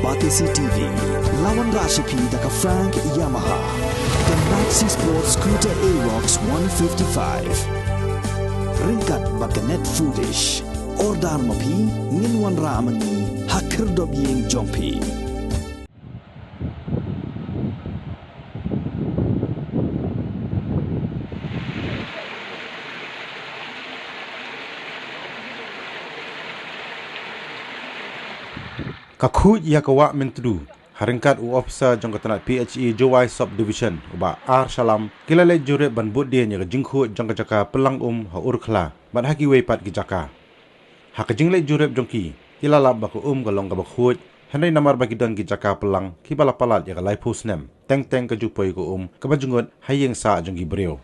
Batisi TV, lawan Rashipi daka Frank Yamaha, dan Maxi Sports Scooter Aerox 155. Ringkat bakanet foodish, ordar mapi, nginwan ramani, hakir dobyeng jompi. Kakut ia kawa mentru haringkat u officer jong katanat PHE Jowai Subdivision uba R Salam kilale jure ban bud dia nya jingkhu jong jaka pelang ha urkhla ban haki wei pat ki jaka ha jingle jure jongki kilala ba ko galong ga bakhut hanai namar bagi dang ki jaka pelang ki bala palat ya lai phus nem teng teng ka jupoi ko ka bajungot hayeng sa jongki breu